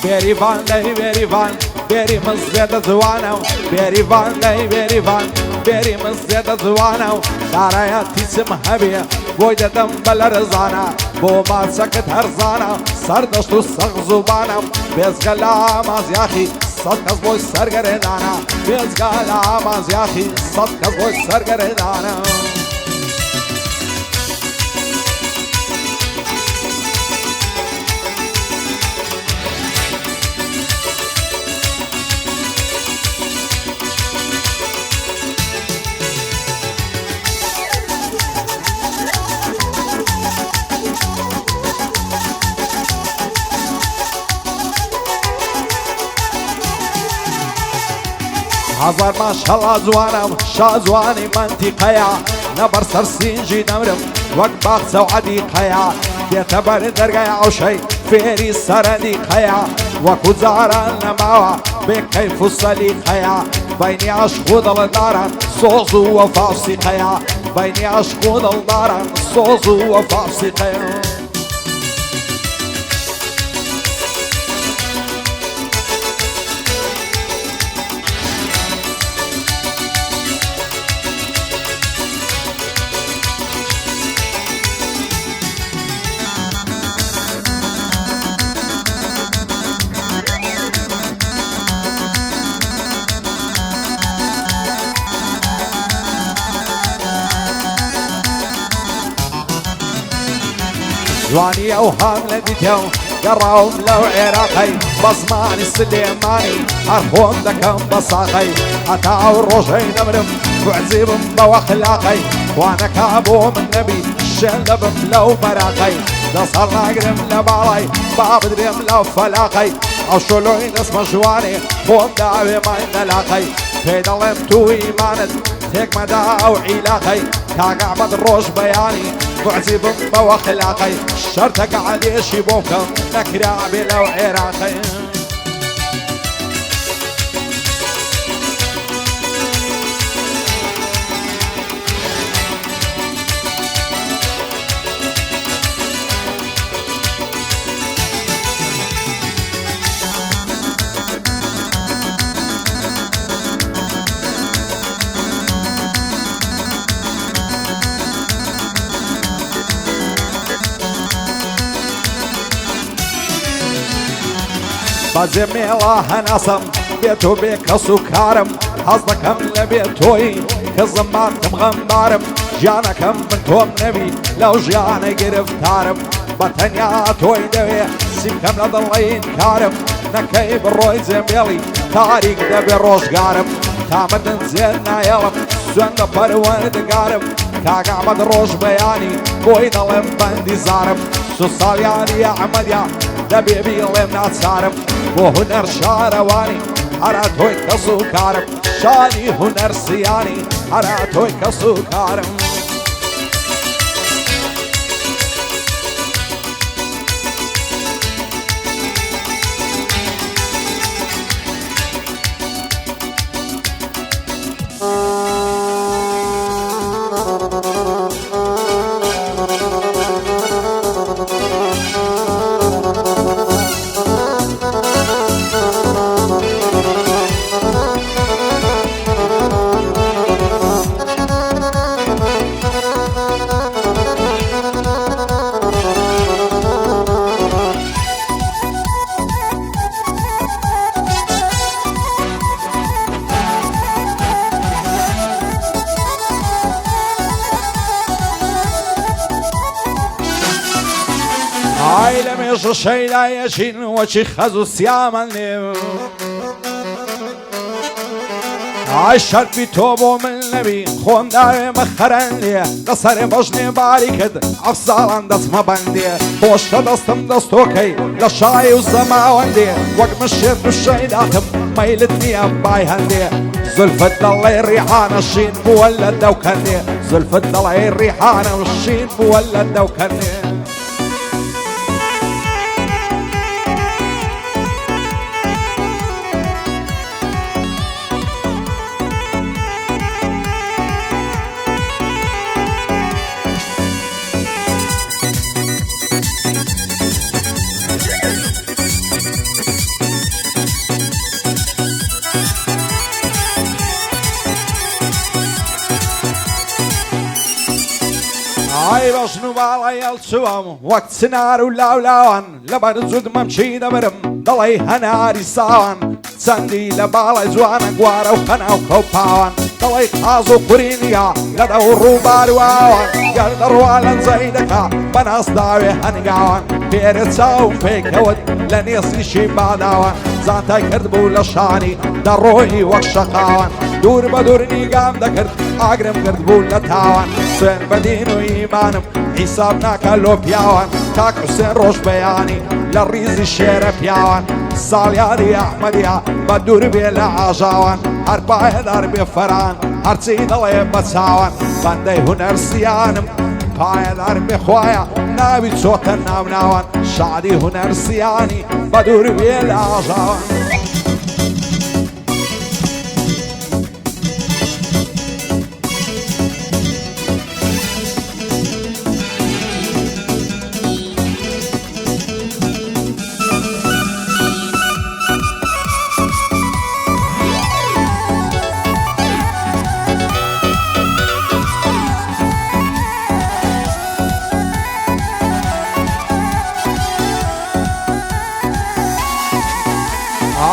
بێریڤان لەی بێریڤان بێری من زێدە جوانە و بێریڤان لەی بێریڤان بێری من زێدە جوانە و دارایە تیچم هەبێ بۆی دەدەم بە لە رزانە بۆ ماچەکەت هەرزانە سەردەشت و سەق زوبانە بێزگە لە ئامازیاخی سەد کەس بۆی سەرگەرێدانە بێزگە لە ئامازیاخی سەد کەس بۆی سەرگەرێدانە هزار ماشەڵا جوانم شازوانی منتیقەیە لەبەر سەر سینجی دەمرم وەک باخچە و عەدیقەیە دێتە بەر دەرگای عەوشەی فێری سەرەدیقەیە وەکو جاران نەماوە بێ کەیف و سەلیقەیە بەینی عەشق و دڵداران سۆز و وەفا و سیقەیە بەینی عەشق و دڵداران سۆز و وەفا و سیقەیە جوانی ئەو هەم لە دیتە و گەڕاوم لەو عێراقەی بە زمانی سلێمانی هەر خۆم دەکەم بە ساقەی هەتا ئەو ڕۆژەی نەمرم کوعجیبم بەوە خلاقەی خوانەکە بۆ من نەبی شێن دەبم لەو مەراقەی دەسەڵ ناگرم لە باڵای با بدرێم لەو فەلاقەی ئەو شۆلۆی دەستمە ژوانێ خۆم داوێ مای نەلاقەی پێی دەڵێم تو ئیمانت تێکمەدا ئەو عیلاقەی کاک ئەحمەد ڕۆژ بەیانی تعجبم بەوە خلاقەی شەرتەکە عەلێشی بۆ بکەم نەکرابێ لەو عێراقەی بەجێ مێڵە هەناسم بێت و بێ کەس و کارم حەز دەکەم لە بێت تۆی کە زمانتم غەمبارم ژیانەکەم من تۆم نەبی لەو ژیانە گرفتارم بە تەنیا تۆی دەوێ سیمکەم لە دڵین کارم نەکەی بڕۆی جێمێڵی تاریک دەبێ ڕۆژگارم تامەدن زێر نایەڵم سوێن بە پەروەردگارم کاک ئەحمەد ڕۆژ بەیانی بۆی دەڵێم بەندی زارم سو ساڵیانی ئەحمەدیا دەبێ بیڵێم ناچارم بۆ هونەر شارەوانی هەرا تۆی کەس و کارم شانی هونەر سیانی هەرا تۆی کەس و کارم لە مێژ و شەیدایەچین وەچی خەز و سیامە نێو ئای شەرفی تۆ بۆ من نەبی خۆم داوێمە خەرەن لێ لەسەرێ بەژنێ باری کرد ئەف ساڵان دەستمە بەندێ خۆشتە دەستم دەستۆکەی لە شای و زەماوەندێ وەک من شێت و شەیداتم مەیلت نییە بای هەندێ زولفت دەڵێ ڕیحانە شین بووە لە دەوکەندێ زولفت دەڵێ ڕیحانە و شین بووە لە دەوکەندێ باڵای هەڵچووەم وەک چنار و لاولاوان لەبەر جوود مەمچی دەبرم دڵی هەناری ساوان چەندی لە باڵای جوانە گوارە و خەنا و کەوپاوان دڵی قاز و قورینیا لەدە و ڕووبار و ئاوان گەر دەڕوا لەنجەی دەکا بەناس داوێ هەنگاوان پێرە چاوم پێکەوت لە نێسیشی باداوان زانتای کرد بوو لە شانی دەڕۆی وەک شەقاوان دوور بە دوور نیگام دەکرد ئاگرم کرد بوو لە تاوان سوێن بە دین و ئیمانم حیساب ناکە لۆ پیاوان کاک حوسێن ڕۆژ بەیانی لە ڕیزی شێرە پیاوان ساڵیاری ئەحمەدیا بە دوور بێ لە ئاژاوان هەر پایەدار بێ فەران هەرچی دەڵێ بە چاوان بەندەی هونەرسیانم پایەدار بێخوایە ناوی چۆتە ناوناوان شادی هونەرسیانی بە دوور بێ لە ئاژاوان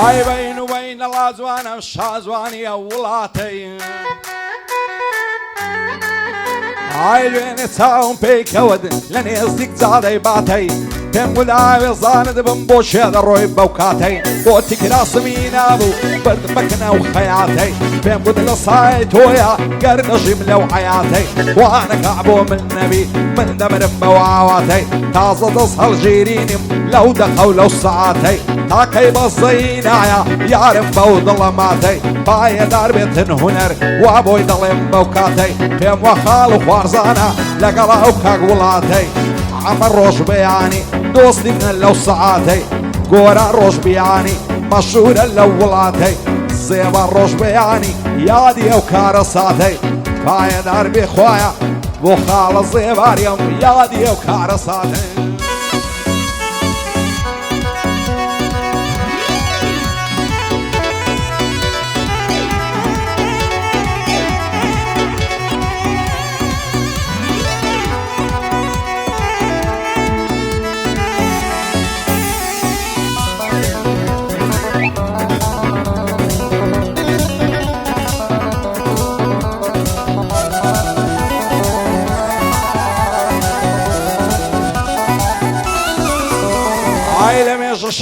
ئای بەین و بەینە ڵاجوانە شازوانیە وڵاتەی ئای لێنێ چاوم پێیکەوت لە نێزیک جادەی باتەی پێم ولاوێ زانت بم بۆ شێ دەڕۆی بەو کاتەی بۆ تیکراسمی نابوو برد بکنە و خەیاتەی پێم گوت لە سای تۆیە گەر نەژیم لەو حەیاتەی وانەکە بۆ من نەبی من دەمرم بەو ئاواتەی تازە دەست هەڵژیرینیم لەو دەقە و لەو سەعاتەی تاکەی بەزەی نایە یارم بەو دڵە ماتەی پایەدار بێتن هونەر وا بۆی دەڵێم بەو کاتەی پێم وە خاڵ و خوارزانە لەگەڵا ئەو کاک وڵاتەی ئەمە ڕۆژ بەیانی دۆستی منە لەو سەعاتەی گۆرە ڕۆژ بیانی مەشهورە لەو وڵاتەی زێبە ڕۆژ بەیانی یادی ئەو کارە ساتەی پایەدار بێخوایە بۆ خاڵە زێباریم یادی ئەو کارە ساتەی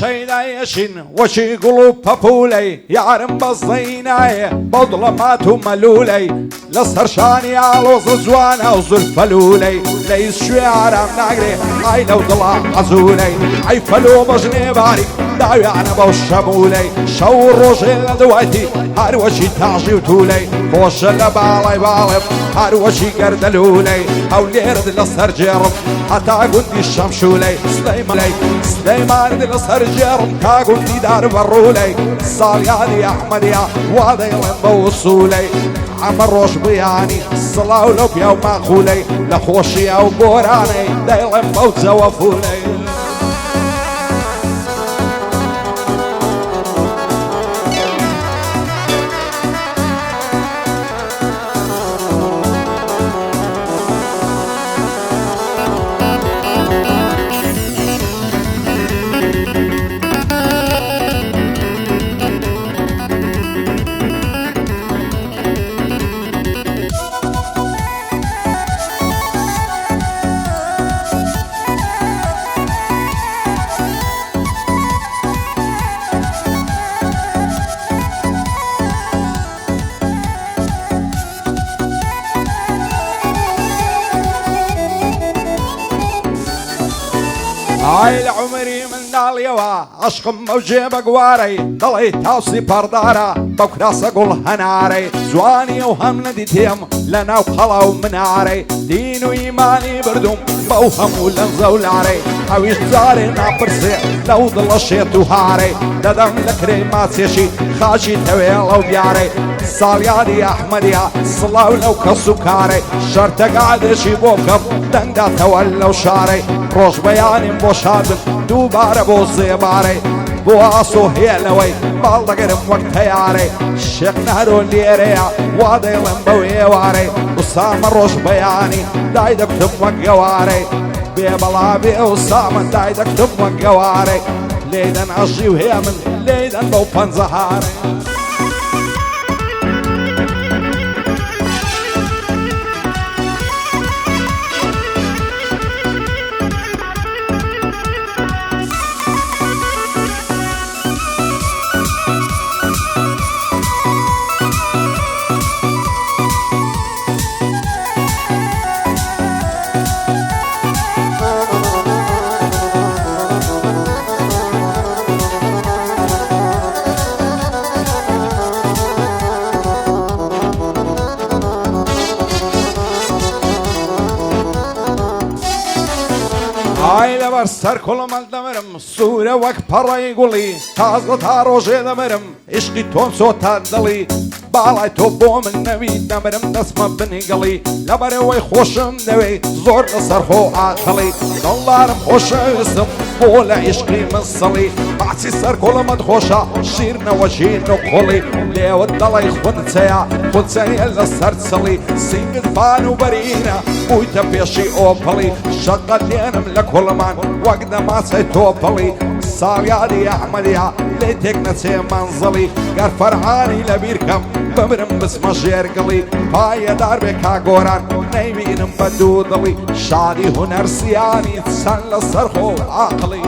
شەیدایەشین وەچی گوڵ و پەپولەی یارم بەزەی نایە بەو دڵەمات و مەلولەی لەسەر شانی ئاڵۆزە جوانە و زولفەلولەی لەیس شوێ ئارام ناگرێ ئای لەو دڵە حەزولەی ئەی فەلۆ بەژنێ باریک داویانە بەو شەمولەی شەو ڕۆژێ لە دوایتی هەروەچی تاژی و توولەی خۆشە لە باڵای باڵێم هەروەچی گەردەلولەی ئەو لێرت لەسەر جێڕم هەتا گوندی شەمشولەی سلەیمانت لەسەر جێڕم کا گوندی دار بەڕوولەی ساڵیادی ئەحمەدیا وا دەیڵێم بە وسوولەی ئەمە ڕۆژ بیانی سڵاو لەو پیا و ماخولەی لە خۆشیە و گۆرانەی دەیڵێم بەو جەوە فولەی ئای لە عومری منداڵیەوە عەشقم ئەو جێبە گوارەی دڵی تاوسی پەردارە بەو کراسە گوڵ هەنارەی جوانی ئەو هەم نەدیتێم لە ناو قەڵا و منارەی دین و ئیمانی بردوم بەو هەموو لەنزە و لارەی ئەویش جارێ ناپرسێ لەو دڵە شێت و هارەی دەدەم لە کرێی ماچێشی خاچی تەوێڵ ئەو دیارەی ساڵیادی ئەحمەدیا سڵاو لەو کەس و کارەی شەرتەگادێکی بۆ بکەم دەنگداتەوە لەو شارەی ڕۆژ بەیانیم بۆ شادم دووبارە بۆ زێبارەی بۆ ئاسۆ هێلەوەی باڵ دەگەرم وەک تەیارەی شێخ نەرۆ لێرەیە وا دەیڵێم بەو ئێوارەی وسامە ڕۆژ بەیانی دای دەکتم وەک گەوارەی بێ بەڵا بێ و سامن دای دەکتم وەک گەوارەی لێدەن ئەژی و هێ من لێدەن بەو پەنجەهارەی ئای لەبەر سەر کوڵمەڵ دەمرم سوورە وەک پەڕەی گوڵی تازە تا ڕۆژێ دەمرم عیشقی تۆم چۆتە دڵی باڵای تۆ بۆ من نەوی دەمرم دەستمە بنیگەڵی لەبەرەوەی خۆشم دەوێ زۆر لەسەر خۆ ئاقڵی دڵدارم خۆشەویستم بۆ لە عیشقی مسڵی باچی سەر کوڵمت خۆشە شیرنەوە ژین و قوڵی لێوت دەڵی خونچەیە خونچەیە لەسەر چڵی سینگت بان و بەرینە بوویتە پێشی ئۆپڵی شەقەت لێنم لە کوڵمان وەک دەماچەی تۆپڵی ساڵیادی ئەحمەدیا لێ تێک نەچێ مەنزڵی گەر فەرهانی لەبیرکەم بمرم بسمە ژێرگڵی پایەدار بێ کاگۆران نەیبینم بە دوو دڵی شادی هونەرسیانی چەند لەسەر خۆ عاقڵی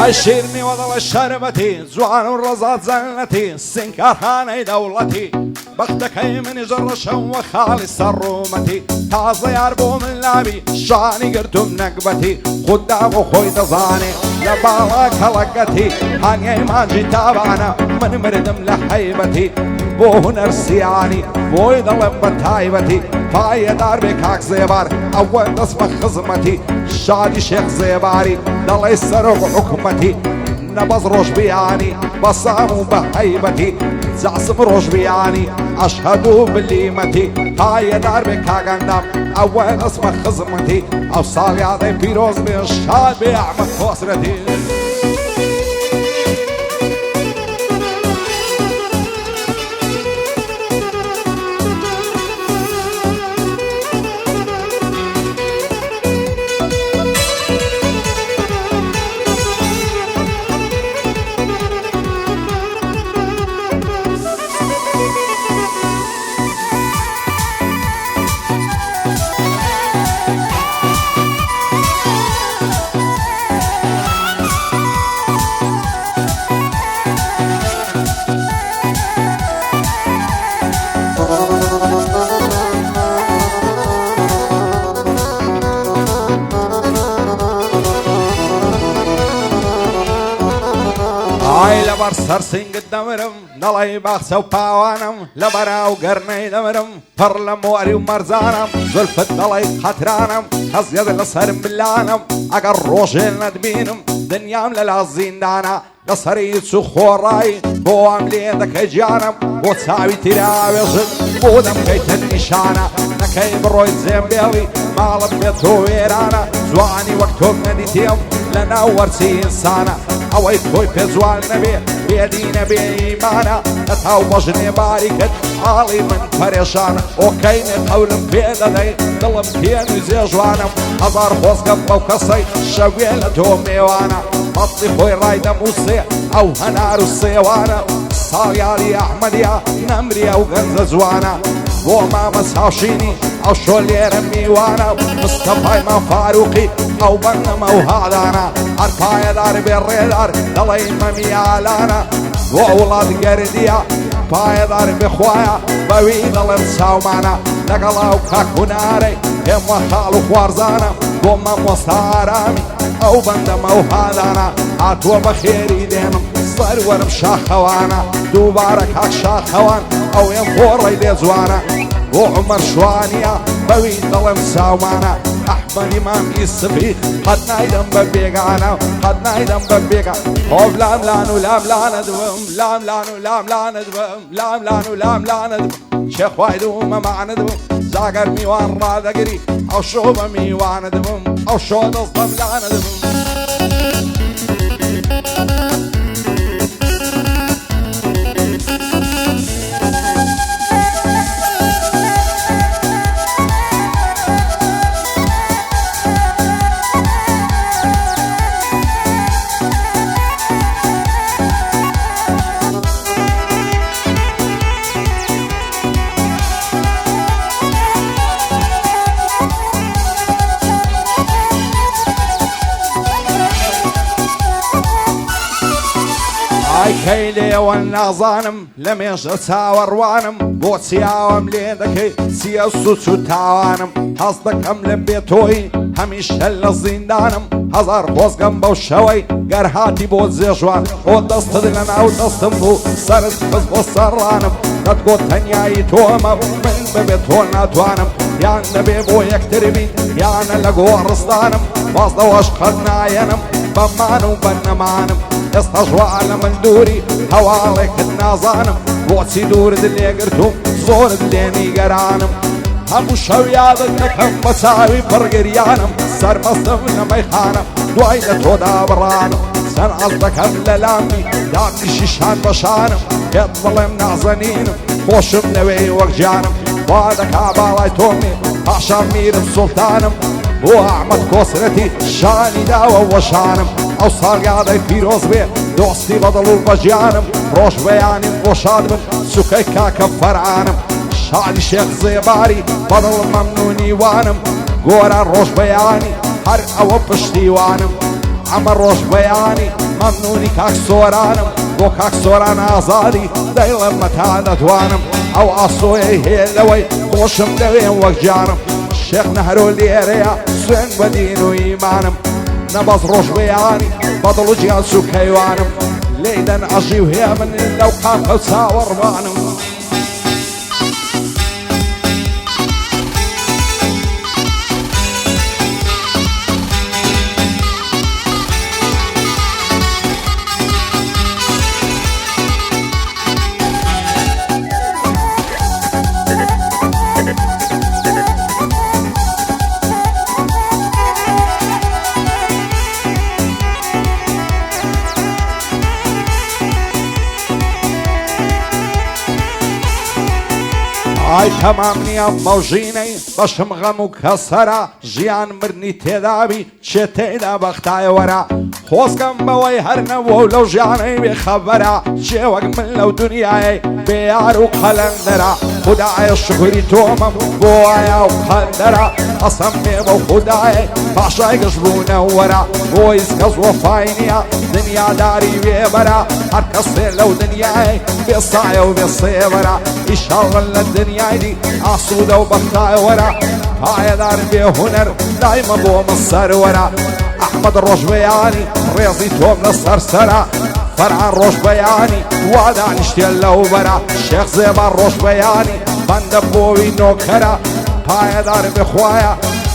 ئای شیرنی وەدەڵی شەربەتی جوان و ڕەزات جەنەتی سینکارخانەی دەوڵەتی بەختەکەی منی ژەڕەشە وە خاڵی سەرڕوومەتی تازە یار بۆ من لابی شانی گرتوم نەکبەتی خوددا بۆ خۆی دەزانێ لە باڵا کەڵەکەتی هەنگەی مانجی تابانە من مردم لە حەیبەتی بۆ هونەرسیانی بۆی دەڵێم بە تایبەتی پایەدار بێ کاک زێبار ئەوە دەستمە خزمەتی شادی شێخ زێباری دەڵێ سەرۆک حکومەتی نەبەز ڕۆژبیانی بە سام و بە حەیبەتی جاسم ڕۆژبیانی ئەشهەد و بلیمەتی پایەدار بێ کاگەندام ئەوە دەستمە خزمەتی ئەو ساڵیادەی پیرۆز بێ شاد بێ ئەحمەد خۆسرەتی لەبەر سەرسینگت دەمرم دەڵێ باخچە و پاوانم لە بەراو گەرنەی دەمرم پڕ لە مۆری و مەرجانم زولفت دەڵێ قەترانم هەزیەت لەسەرم بلانم ئەگەر ڕۆژێ نەتبینم دنیام لەلا زیندانە لەسەری چ و خۆڕایی بۆ ئەم لێ دەکەی گیانم بۆ چاوی تیراوێژت بۆ دەمکەیتە نیشانە نەکەی بڕۆی جێمبێڵی ماڵم بێت تۆ وێرانە جوانی وەک تۆ نەدیتێم لە ناو وەرچی ئینسانە ئەوەی تۆی پێ جوان نەبێ بێدینە بێ ئیمانە نەتاو بەژنێ باریکت ئاڵی من پەرێشانە ئۆکەینێ قەولم پێ دەدەی دڵم پێنووزێ ژوانم هەزار خۆزگەم بەو کەسەی شەوێ لە تۆ میێوانە مەڵی خۆی ڕای دەمووسێ ئەو هەنار و سێوانە ساڵیاری ئەحمەدیە نەمریە و گەنجە جوانە بۆ مامەس هاشینی ئەو شۆ لێرە میوانە مستەفایمان فاروقی ئەو بەنەمە و هادانە هەر پایەدار بێ ڕێدار دەڵێی مەمیالانە بۆ وڵات گەردیە پایەدار بخوایە بەوی دەڵێم چاومانە لەگەڵ ئەو کاکوونارەی پێم وە خاڵ و خوارزانە بۆ مەمۆستا ئارامی ئەو بەندەمە و هادانە هاتووە بە خێری دێنم سەروەرم شاخەوانە دووبارە کاک شاخەوان ئەو ێم خۆڕی لێ جوانە بۆ عومەر شوانیە بەوی دەڵێم چاومانە ئەحمەدی مامی سپی قەت نایدەم بە بێگانە قەت نایدەم بە بێگان خۆب لام لان و لام لانە دبم لام لان و لام لانە دبم لام لان و لام لانە دبم شێخوای دوومەمانە دبم زاگەر میوان ڕادەگری ئەو شۆ بە میوانە دبم ئەو شۆ دەستەم لانە دبم کەی لێوە نازانم لە مێژە چاوەڕوانم بۆ چیاوەم لێ دەکەی چیە سوچ و تاوانم هەست دەکەم لە بێتۆی هەمیشە لە زیندانم هەزار خۆزگەم بەو شەوەی گەر هاتی بۆ جێژوان ئۆ دەستت لە ناو دەستم بوو سەرت خست بۆ سەرڕانم دەتگۆ تەنیایی تۆمە من بەبێت تۆ ناتوانم یان دەبێ بۆ یەکتر بین یانە لە گۆڕستانم باز دەوەش قەت نایەنم بەمان و بەنەمانم ئێستا ژوا لە من دووری هەواڵێکت نازانم بۆچی دوورت لێگرتوم زۆرت لێنی گەرانم هەموو شەو یادت دەکەم بە چاوی پڕگریانم سەرمەستم لە مەیخانە دوای لە تۆدا بڕانم سەر ئەس دەکەم لە لامی دامنیشی شان بەشانم پێت بڵێم نازەنینم خۆشم لەوێی وەک جانم وا دەکا باڵای تۆمی پاشان میرم سوڵتانم بۆ ئەحمەد کۆسرەتی شانی داوە وەشانم ئەو ساڵیادەی پیرۆز بێ دۆستی بەدڵ و بەژیانم ڕۆژ بەیانیم بۆ شاد بم سوکەی کاکە فەرعانم شادی شێخ زێباری بەدڵ مەمنونی وانم گۆرە ڕۆژ بەیانی هەر ئەوە پشتیوانم ئەمە ڕۆژ بەیانی مەمنونی کاک سۆرانم بۆ کاک سۆران ئازادی دەیڵم مەتا دەتوانم ئەو ئاسۆیەی هەیە لەوەی خۆشم دەوێن وەک جانم شێخ نەهرۆ لێرەیە سوێن بە دین و ئیمانم نەبەز ڕۆژ بەیانی بەدڵ و گیان سوکەیوانم لێدەن ئەژی و هەیە من لەو کاکە و چاوەڕوانم ئای تەمام نییە مەوژینەی بەشم غەم و کەسەرە ژیان مردنی تێدابی چێ تێدا بەختایەوەرە خۆزگەم بەوەی هەر نەبووە و لەو ژیانەی بێخەبەرە چێ وەک من لەو دنیایەی بێیار و قەلەندەرە خودایە شکری تۆمەم بۆ وایە و قەندەرە قەسەم پێ بەو خودایە پاشای گەشتبوونەوەرە بۆ هیچ کەس وەفای نییە دنیاداری وێبەرە هەر کەسێ لەو دنیای بێسایە و بێسێبەرە ئیشاڵڵە لە دنیای دی ئاسوودە و بەختایەوەرە پایەدار بێ هونەر دایمە بۆ من سەروەرە ئەحمەد ڕۆژبەیانی ڕێزی تۆم لە سەرسەرە فەرعان ڕۆژبەیانی وا دانیشتێ لەو بەرە شێخ زێبا ڕۆژبەیانی بەندە بۆوی نۆکەرە پایەدار بخوایە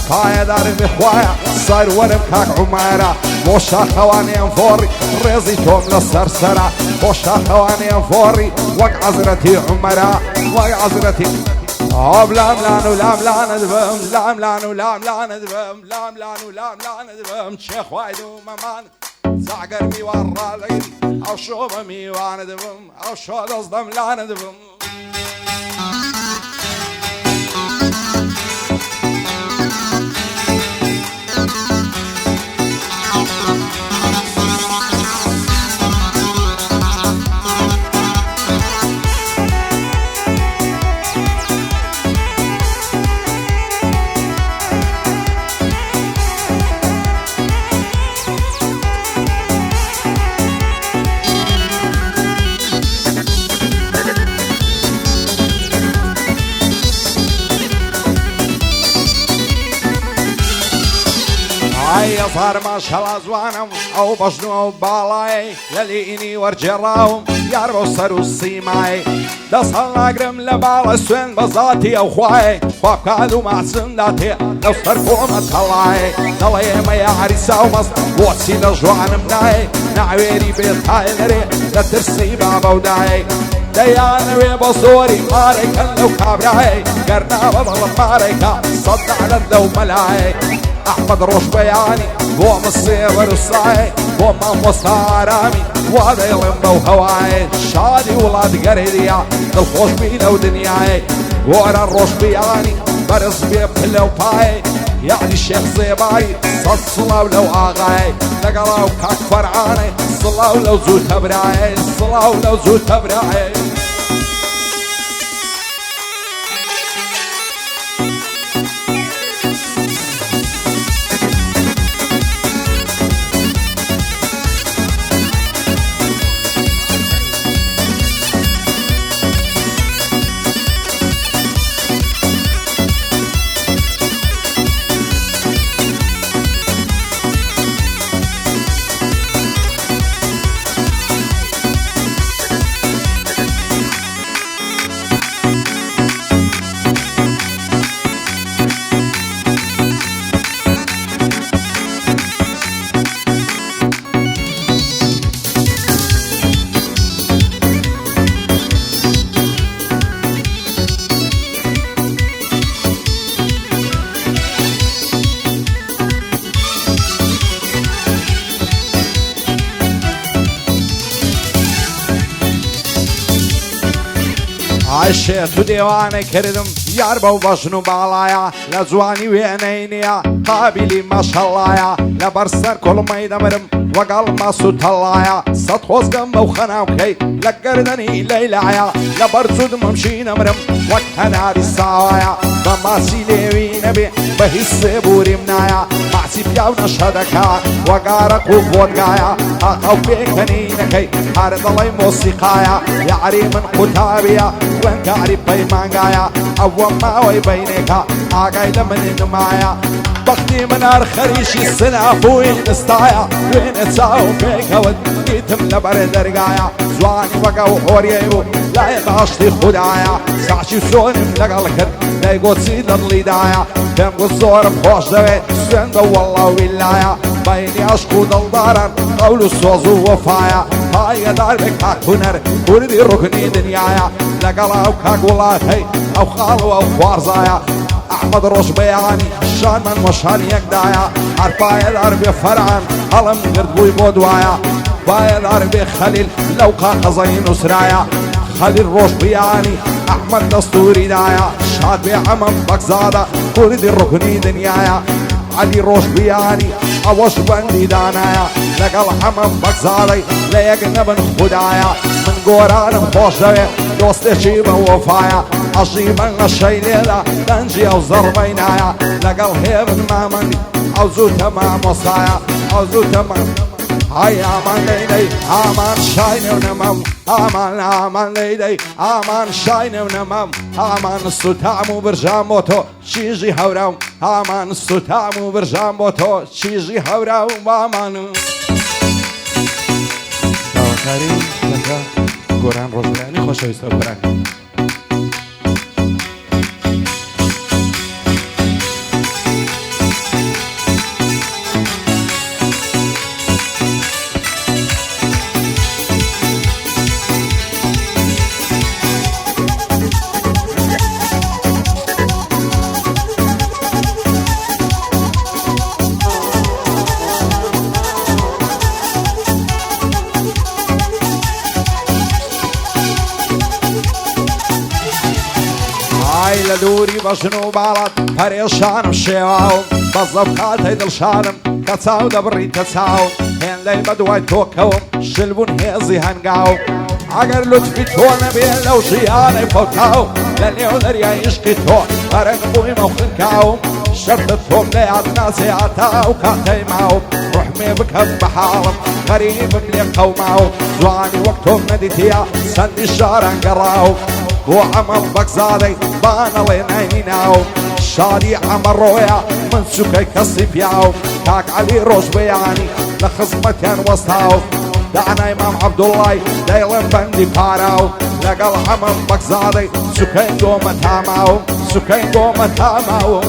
پایەدار بخوایە سەروەرم کاک عومەرە بۆ شاخەوانیان فۆڕی ڕێزی تۆم لە سەرسەرە بۆ شاخەوانیان فۆڕی وەک عەزرەتی عومەرە وەک عەزرەتی ئاب لام لان و لام لانە دبم لام لان و لام لانە دبم لام لان و لام لانە دبم چێ خوای دوومەمان زاگەر میوان ڕادەگری ئەو شۆ بە میوانە دبم ئەو شۆ دەستدەم لانە دبم هزار ماشەڵا زوانم ئەو بەژنوە و باڵای لەلینی وەرجێڕاوم یار بۆ سەر و سیمای دەسەڵ ناگرم لە باڵە سوێن بە زاتی ئەو خوای خوا بکات و ماچندا تێ لەو سەر کۆمە تەڵای دەڵێ ئێمە یاری ساومەست بۆچی لە ژوانم نایە ناوێری بێتای لەرێ لە ترسی بابە و دایە دەیانەوێ بە زۆری مارێکەن لەو کابرایە گەرناوە بەڵم مارێکە سەد لەعنەت لەو مەلایە ئەحمەد ڕۆژبەیانی بۆ مسێ وەرسایە بۆ مامۆستا ئارامی وا دەیڵێم بەو هەوایە شادی وڵات گەرێدیە دڵخۆش بی لەو دنیایە گۆرە ڕۆژبەیانی بەرز بێ پلە و پایە یعنی شێخ زێبایی سەد سڵاو لەو ئاغایە لەگەڵاو کاک فەرعانە سڵاو لەو زوو تەبرایە سڵاو لەو زوو تەبرایە عشێت و دێوانە کردم یار بەو بەژن و باڵایە لە جوانی وێنەی نییە قابلی مەشەڵایە لەبەر سەر کوڵمەی دەمرم وەگەڵ مەس و تەڵایە سەد خۆزگەم بەو خەناوکەی لە گەردەنی لەیلایە لەبەر جود مەمشی نەمرم وەک هەناری ساوایە بە ماچی لێوی نەبێ بە هیچ سێبووریم نایە ماچی پیاو نەشە دەکا وەگارەق و بۆدگایە ئاقەو پێکەنینەکەی هەر دەڵی مۆسیقایە یاری من قوتابیە وەنگاری پەیمانگایە ئەوە ماوەی بەینێکە ئاگای لە منی نمایە بەختی من هەر خەریشی سنافوی دەستایە دوێنێ چاو پێکەوت دیتم لەبەر دەرگایە جوانی وەگە و هۆریەی بوو لای باشتی خودایە ساچی سۆنم لەگەڵ کرد دەیگۆچی لە دڵیدایە پێم گوت زۆرم خۆش دەوێت سوێن بە وەڵڵا و ویلایە بەینی عەشق و دڵداران قەول و سۆز و وەفایە پایەدار بێ کاک هونەر کوردی ڕوکنی دنیایە لەگەڵ ئەو کاک وڵاتەی ئەو خاڵ و ئەو خوارزایە ئەحمەد ڕۆژبەیانی شان من مەشان یەکدایە هەر پایەدار بێ فەرعان هەڵم کرد بووی بۆ دوایە پایەدار بێ خەلیل لەو قاقەزەی نووسرایە خەلیل ڕۆژبەیانی ئەحمەد دەستووریدایە شاد بێ ئەمەم بەگزادە کوردی ڕوکنی دنیایە عەلی ڕۆژبەیانی ئەوەش بەندی دانایە لەگەڵ ئەمەم بەگزادەی لە یەک نەبن خودایە من گۆرانم خۆش دەوێ دۆستێکی بە وەفایە عەشی من لە شەیلێدا دەنجی ئەو زەڕبەی نایە لەگەڵ هێبن مامەندی ئەو زوو تەمامۆسایە ئەو زوو تەمام های ئامان لەیدەی ئامان شاینێ و نەمەم ئامان لەیدەی ئامان شاینێ و نەمەم ئامان سوتام و برژام بۆ تۆ چیژی هەورەم ئامان سوتام و برژام بۆ تۆ چیژی هەورە و بامان داواکاری لەگە گۆران ڕۆژبەیانی خۆشەویستە بەراکەم لە دووری بەژن و باڵات پەرێشانم شێواوم بەزە بکاتەی دڵشانم کە چاو دەبڕیتە چاوم هێندەی بە دوای تۆکەوم شلبوون هێزی هەنگاوم ئەگەر لوتفی تۆ نەبێ لەو ژیانەی پۆتاوم لە نێو دەریای عیشقی تۆ بەرەنگ بوویمە و خنکاوم شەرتت تۆم لە یاد ناچێ هەتا ئەو کاتەی ماوم ڕحمێ بکەم بە حاڵم غەریبم لێ قەوماوم جوانی وەک تۆم نەدیتیە چەندی شاران گەڕاوم بۆ ئەمەم بەگزادەی بانەڵێ نەیناوم شادي عمرويا من سكي كالصفياو كاك علي روش بياني لخزمتين وسطاو دعنا امام عبد الله دايلن بندي باراو لقل عمم بكزادي سكين قوم تاماو سكين قوم تاماو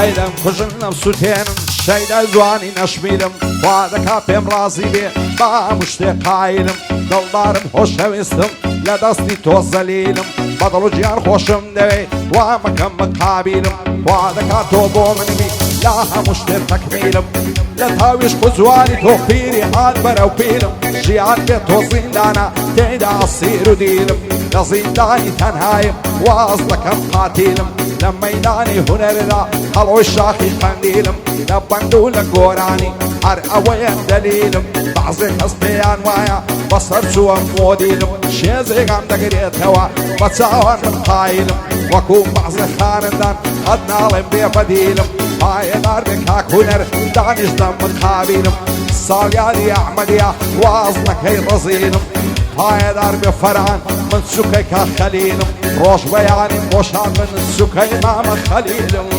عيلم كجنم سوتين شيدا زواني نشميلم وادكا بهم رازي بي با مشتاق عيلم دلدارم خوش هويستم لدستي تو زليلم بدلو جيان خوشم دوي ومكم مقابيلم وادكا تو بو من بي لاها مشتاق تكميلم لتاويش كزواني تو بيري هاد برو بيلم جيان بي تو زندانا تيدا عصير ديلم لزنداني تنهايم واصلكم قاتيلم لميداني هنر ذا هلو الشاخي قنديلم لبندول قوراني هر اوين دليلم بعضي حسبيان وايا بصر سوى موديلم شيزي قام دقريت هوا بتساوان من قايلم وكون بعضي خاندان خدنا لهم بيه بديلم هاي دار بكاك هنر دانش دم مقابيلم صاليالي احمديا واصلك هي رزيلم هاي دار بفرعان من سكيك خليلم روش بياني موشان من سكي ماما خليلم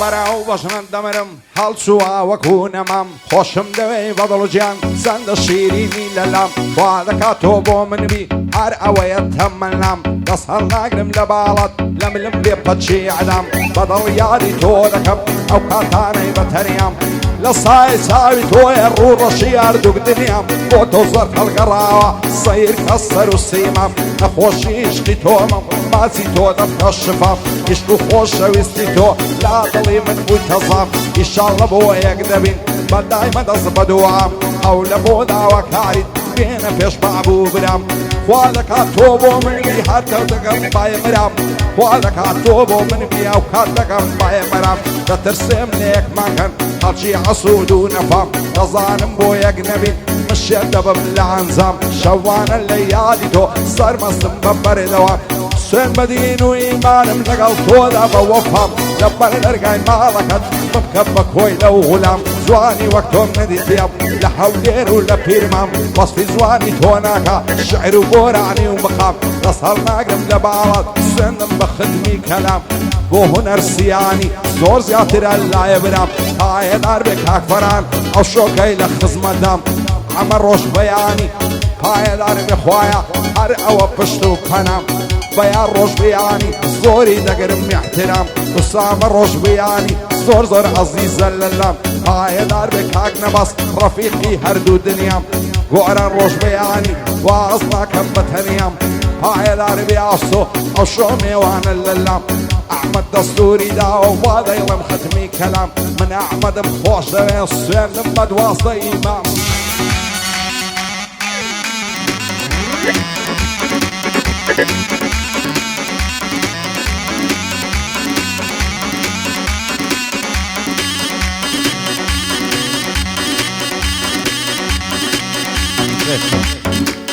براو باشن دمرم حال شوا وكون امام خوشم دوي بدل جان زند شيريني للام وهذا تو بو من بي هر اويت همنام قصر ناقرم لبالط لملم بيبتشي عدام بدل ياري تو ذكب او كاتاني بتريام لصاي ساوي تو يرو رشيار دوك دنيام بوتو زرق القراوة صير كسر السيمام نخوشي اشقي تومم ماسي تو دفك الشفاف اشقو خوش ويستي تو لا ضلي من منتظم ان شاء الله بو يقدبين بداي ما تصبدو عام او لبو دعوة كارد بينا فيش بعبو برام وهذا كاتوبو من بي حتى تقم باي مرام وهذا كاتوبو من بي او كاتقم باي مرام تترسم ليك مكان هالشي عصود ونفام نظانم بو يقنبي مش يدب بالعنزام شوان الليالي تو صار مصم ببر دوام سين مدين وإيمان منقل طودا بوفهم لبر الارقاي مالكت مبكبك هوي لو غلام زواني وقتهم ندي ثياب لحولير ولا بيرمام وصفي زواني توناكا شعر وبوراني ومقام رسالنا قرم لبعض سنم بخدمي كلام بو هنر سياني زور زياتر الله يبرام هاي دار بك اكفران او شوكي لخزمة دام عمر روش بياني هاي دار بخوايا هر او بشتو بنام بيان روش بياني زوري دقرم احترام قصام روش بياني زور زور عزيز اللام هاي دار بك هاك نبس رفيقي هردو دنيام قعران روش بياني واصلا كبت هنيام هاي دار بيعصو او شومي وانا اللام احمد دستوري داو وهذا يلم ختمي كلام من احمد مخوش دوين السوين لمد واسطة امام Perfetto.